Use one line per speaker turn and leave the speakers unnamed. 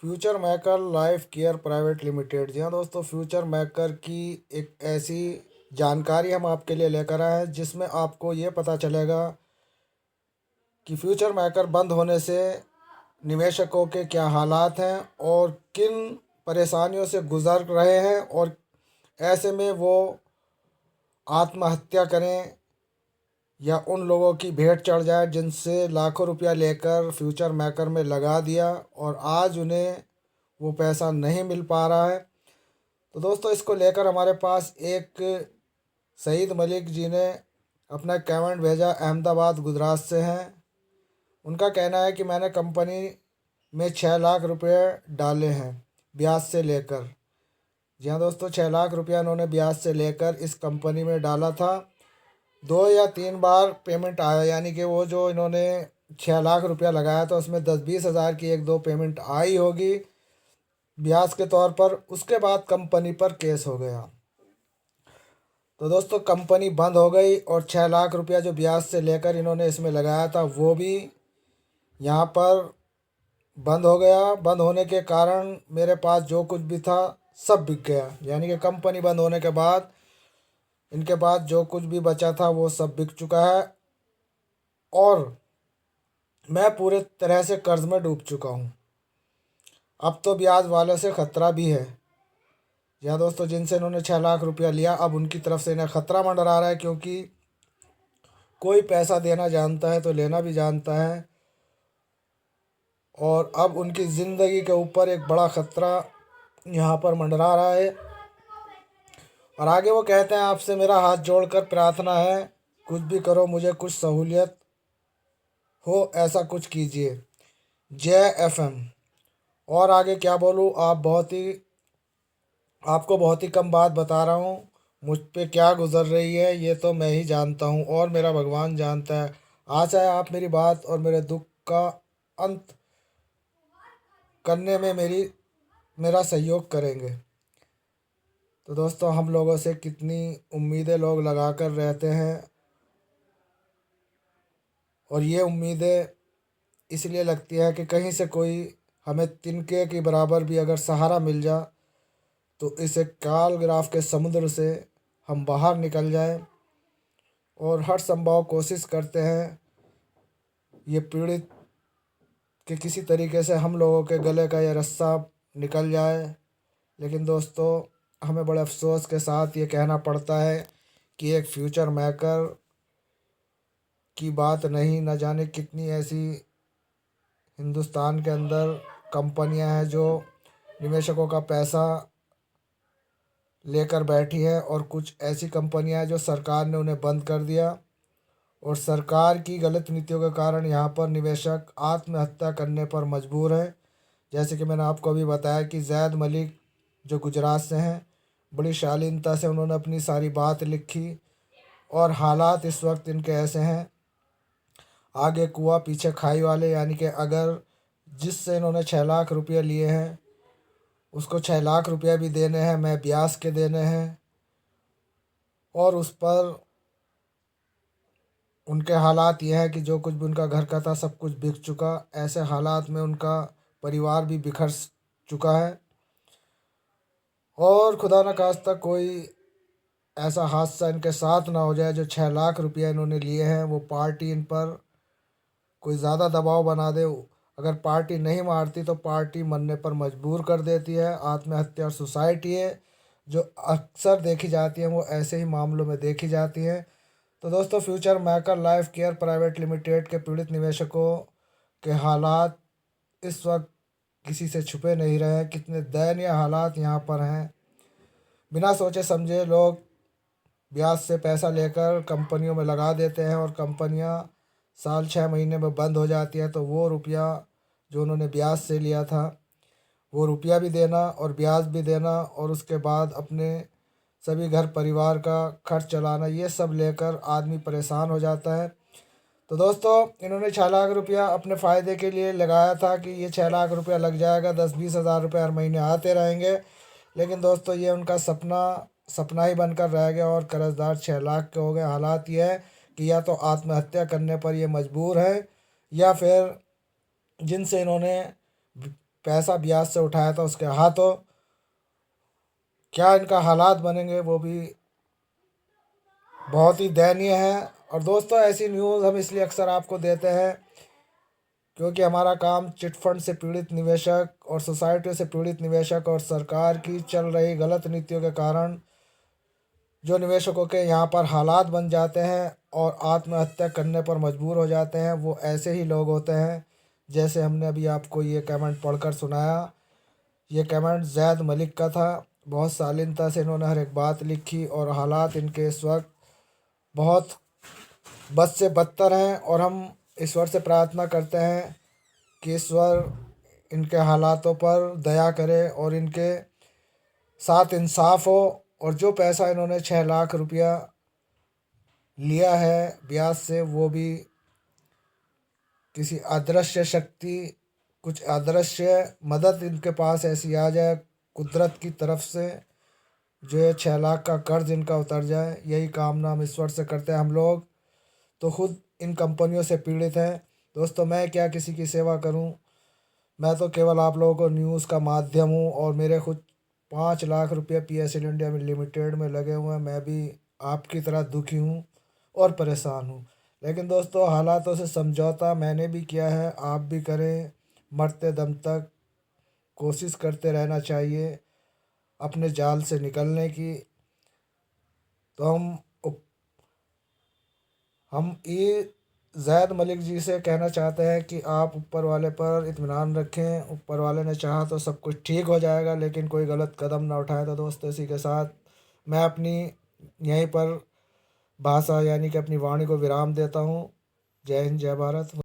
Future maker life care private limited. जी हाँ दोस्तों, फ्यूचर मेकर की एक ऐसी जानकारी हम आपके लिए लेकर आए हैं जिसमें आपको ये पता चलेगा कि फ्यूचर मेकर बंद होने से निवेशकों के क्या हालात हैं और किन परेशानियों से गुजर रहे हैं, और ऐसे में वो आत्महत्या करें या उन लोगों की भेंट चढ़ जाए जिनसे लाखों रुपया लेकर फ्यूचर मेकर में लगा दिया और आज उन्हें वो पैसा नहीं मिल पा रहा है। तो दोस्तों, इसको लेकर हमारे पास एक सईद मलिक जी ने अपना कमेंट भेजा, अहमदाबाद गुजरात से हैं। उनका कहना है कि मैंने कंपनी में 6 लाख रुपए डाले हैं ब्याज से लेकर। जी हाँ दोस्तों, 6 लाख रुपया इन्होंने ब्याज से लेकर इस कंपनी में डाला था। 2 या 3 बार पेमेंट आया, यानी कि वो जो इन्होंने 6 लाख रुपया लगाया था उसमें 10-20 हज़ार की 1-2 पेमेंट आई होगी ब्याज के तौर पर। उसके बाद कंपनी पर केस हो गया। तो दोस्तों, कंपनी बंद हो गई और 6 लाख रुपया जो ब्याज से लेकर इन्होंने इसमें लगाया था वो भी यहाँ पर बंद हो गया। बंद होने के कारण मेरे पास जो कुछ भी था सब बिक गया, यानी कि कंपनी बंद होने के बाद इनके पास जो कुछ भी बचा था वो सब बिक चुका है और मैं पूरे तरह से कर्ज में डूब चुका हूँ। अब तो ब्याज वालों से ख़तरा भी है। या दोस्तों, जिनसे इन्होंने 6 लाख रुपया लिया अब उनकी तरफ से इन्हें ख़तरा मंडरा रहा है, क्योंकि कोई पैसा देना जानता है तो लेना भी जानता है, और अब उनकी ज़िंदगी के ऊपर एक बड़ा ख़तरा यहाँ पर मंडरा रहा है। और आगे वो कहते हैं, आपसे मेरा हाथ जोड़कर प्रार्थना है, कुछ भी करो, मुझे कुछ सहूलियत हो ऐसा कुछ कीजिए। जय एफएम। और आगे क्या बोलूँ, आपको बहुत ही कम बात बता रहा हूँ। मुझ पे क्या गुज़र रही है ये तो मैं ही जानता हूँ और मेरा भगवान जानता है। आशा है आप मेरी बात और मेरे दुख का अंत करने में मेरा सहयोग करेंगे। तो दोस्तों, हम लोगों से कितनी उम्मीदें लोग लगा कर रहते हैं, और ये उम्मीदें इसलिए लगती है कि कहीं से कोई हमें तिनके के बराबर भी अगर सहारा मिल जा तो इस एक काल ग्राफ के समुद्र से हम बाहर निकल जाएं, और हर संभव कोशिश करते हैं ये पीड़ित कि किसी तरीके से हम लोगों के गले का ये रस्सा निकल जाए। लेकिन दोस्तों, हमें बड़े अफसोस के साथ ये कहना पड़ता है कि एक फ्यूचर मेकर की बात नहीं, न जाने कितनी ऐसी हिंदुस्तान के अंदर कंपनियां हैं जो निवेशकों का पैसा लेकर बैठी है, और कुछ ऐसी कंपनियां हैं जो सरकार ने उन्हें बंद कर दिया, और सरकार की गलत नीतियों के कारण यहाँ पर निवेशक आत्महत्या करने पर मजबूर है। जैसे कि मैंने आपको अभी बताया कि जैद मलिक जो गुजरात से हैं, बड़ी शालीनता से उन्होंने अपनी सारी बात लिखी, और हालात इस वक्त इनके ऐसे हैं, आगे कुआं पीछे खाई वाले। यानी कि अगर जिससे इन्होंने 6 लाख रुपये लिए हैं उसको 6 लाख रुपया भी देने हैं, मैं ब्याज के देने हैं, और उस पर उनके हालात ये है कि जो कुछ भी उनका घर का था सब कुछ बिक चुका। ऐसे हालात में उनका परिवार भी बिखर चुका है, और खुदा न खास्ता कोई ऐसा हादसा इनके साथ ना हो जाए जो 6 लाख रुपया इन्होंने लिए हैं वो पार्टी इन पर कोई ज़्यादा दबाव बना दे। अगर पार्टी नहीं मारती तो पार्टी मरने पर मजबूर कर देती है। आत्महत्या और सुसाइड ये जो अक्सर देखी जाती हैं वो ऐसे ही मामलों में देखी जाती हैं। तो दोस्तों, future maker life care private limited के पीड़ित निवेशकों के हालात इस वक्त किसी से छुपे नहीं रहे। कितने दयनीय हालात यहाँ पर हैं। बिना सोचे समझे लोग ब्याज से पैसा लेकर कंपनियों में लगा देते हैं, और कंपनियां साल 6 महीने में बंद हो जाती है, तो वो रुपया जो उन्होंने ब्याज से लिया था वो रुपया भी देना और ब्याज भी देना, और उसके बाद अपने सभी घर परिवार का खर्च चलाना, ये सब लेकर आदमी परेशान हो जाता है। तो दोस्तों, इन्होंने 6 लाख रुपया अपने फ़ायदे के लिए लगाया था कि ये 6 लाख रुपया लग जाएगा, 10-20 हज़ार रुपये हर महीने आते रहेंगे। लेकिन दोस्तों, ये उनका सपना सपना ही बनकर रह गया, और कर्जदार 6 लाख के हो गए। हालात ये है कि या तो आत्महत्या करने पर ये मजबूर है, या फिर जिनसे इन्होंने पैसा ब्याज से उठाया था उसके हाथों, क्या इनका हालात बनेंगे वो भी बहुत ही दयनीय है। और दोस्तों ऐसी न्यूज़ हम इसलिए अक्सर आपको देते हैं क्योंकि हमारा काम चिट फंड से पीड़ित निवेशक और सोसाइटी से पीड़ित निवेशक और सरकार की चल रही गलत नीतियों के कारण जो निवेशकों के यहाँ पर हालात बन जाते हैं और आत्महत्या करने पर मजबूर हो जाते हैं, वो ऐसे ही लोग होते हैं। जैसे हमने अभी आपको ये कमेंट पढ़कर सुनाया, ये कमेंट जैद मलिक का था। बहुत शालीनता से इन्होंने हर एक बात लिखी और हालात इनके इस वक्त बहुत बद से बदतर हैं। और हम ईश्वर से प्रार्थना करते हैं कि ईश्वर इनके हालातों पर दया करे और इनके साथ इंसाफ हो। और जो पैसा इन्होंने 6 लाख रुपया लिया है ब्याज से, वो भी किसी अदृश्य शक्ति, कुछ अदृश्य मदद इनके पास ऐसी आ जाए कुदरत की तरफ से, जो ये 6 लाख का कर्ज इनका उतर जाए। यही कामना हम ईश्वर से करते हैं। हम लोग तो खुद इन कंपनियों से पीड़ित हैं। दोस्तों मैं क्या किसी की सेवा करूं, मैं तो केवल आप लोगों को न्यूज़ का माध्यम हूं। और मेरे खुद 5 लाख रुपये PSL इंडिया में लिमिटेड में लगे हुए हैं। मैं भी आपकी तरह दुखी हूं और परेशान हूं। लेकिन दोस्तों हालातों से समझौता मैंने भी किया है, आप भी करें। मरते दम तक कोशिश करते रहना चाहिए अपने जाल से निकलने की। तो हम ये जैद मलिक जी से कहना चाहते हैं कि आप ऊपर वाले पर इत्मीनान रखें। ऊपर वाले ने चाहा तो सब कुछ ठीक हो जाएगा, लेकिन कोई गलत कदम ना उठाए। तो दोस्तों इसी के साथ मैं अपनी यहीं पर भाषा यानी कि अपनी वाणी को विराम देता हूँ। जय हिंद, जय भारत।